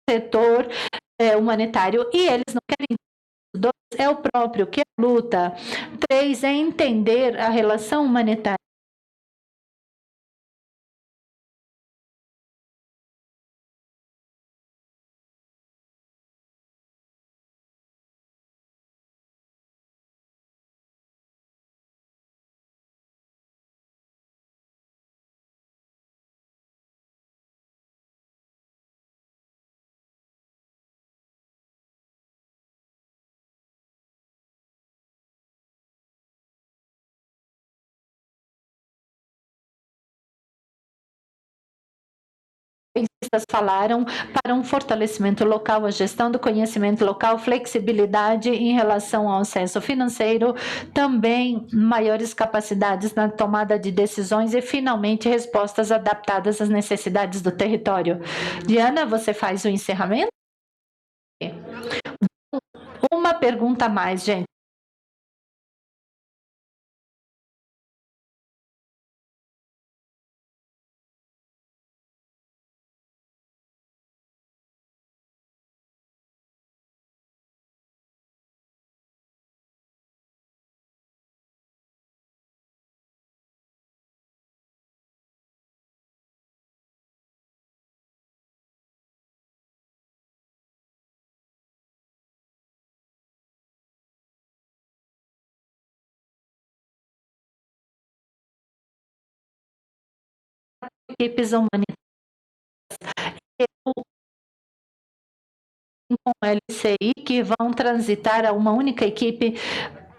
Speaker 2: Setor humanitário e eles não querem. Dois, é o próprio que é a luta. Três, é entender a relação humanitária. Falaram para um fortalecimento local, a gestão do conhecimento local, flexibilidade em relação ao acesso financeiro, também maiores capacidades na tomada de decisões e, finalmente, respostas adaptadas às necessidades do território. Diana, você faz o encerramento? Uma pergunta a mais, gente. Equipes humanitárias com LCI que vão transitar a uma única equipe,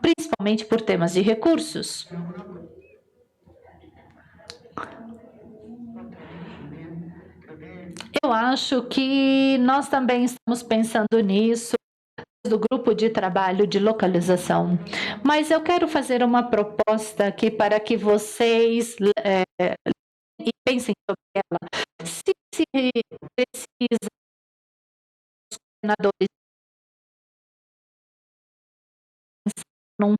Speaker 2: principalmente por temas de recursos. Eu acho que nós também estamos pensando nisso do grupo de trabalho de localização, mas eu quero fazer uma proposta aqui para que vocês e pensem sobre ela. Se precisa os coordenadores não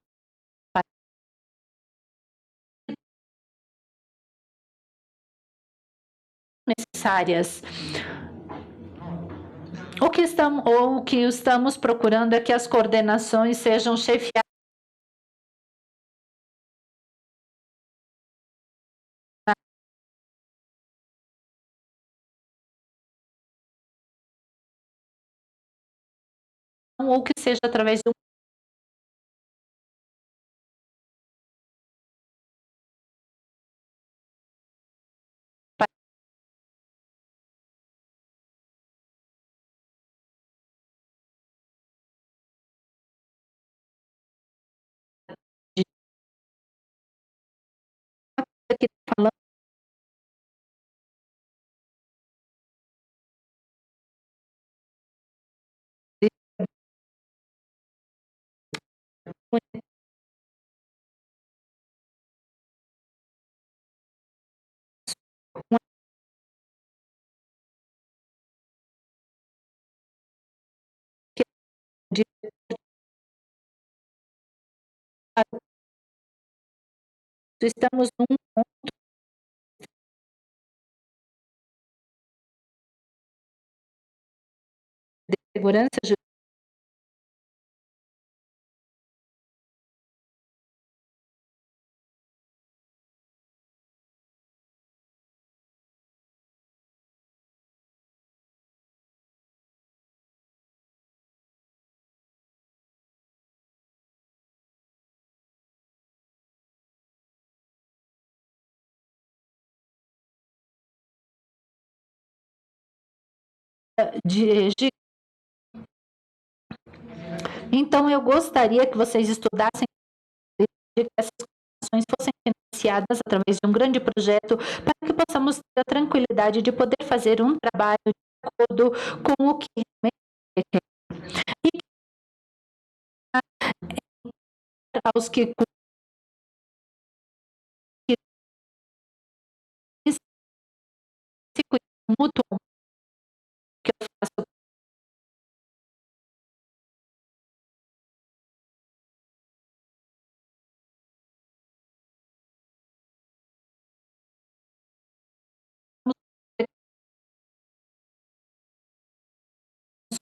Speaker 2: necessárias. O que estamos procurando é que as coordenações sejam chefiadas ou que seja através do que está falando de estamos num de segurança de então eu gostaria que vocês estudassem que essas ações fossem financiadas iniciadas através de um grande projeto para que possamos ter a tranquilidade de poder fazer um trabalho de acordo com o que realmente requer. E aos que se cuidam mutuamente, que eu faço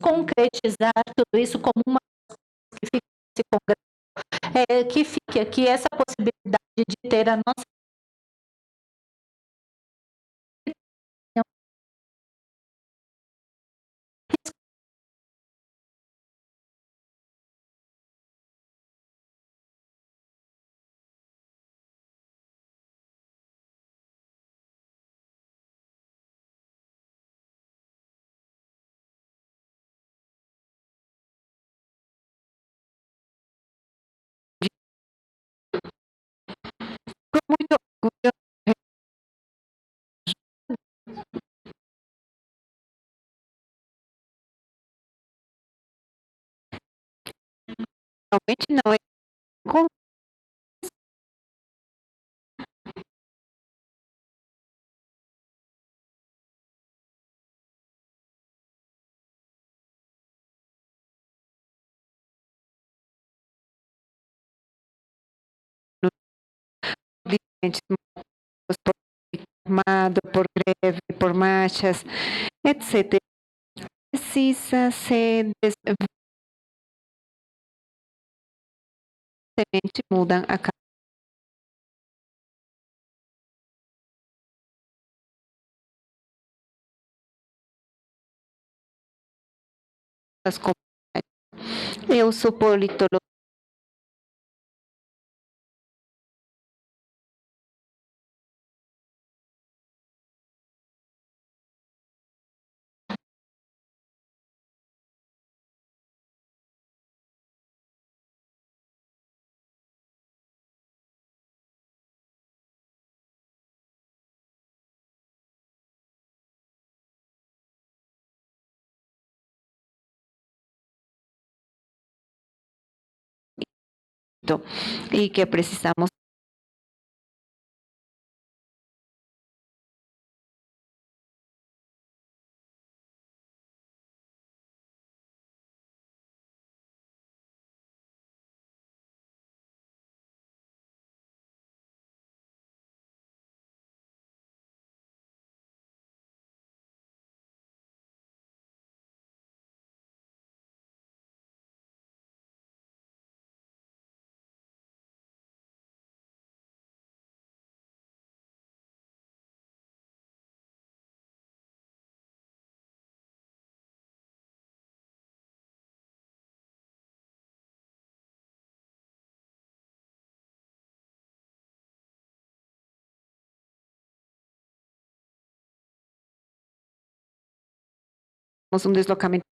Speaker 2: concretizar tudo isso como uma que fique esse congresso, que fique aqui essa possibilidade de ter a nossa
Speaker 1: con muito orgulho realmente não é com diferentes motivos, por armado, por greve, por marchas, etc. Precisa ser semente mudam a das comunidades. Eu sou politóloga. E que precisamos um deslocamento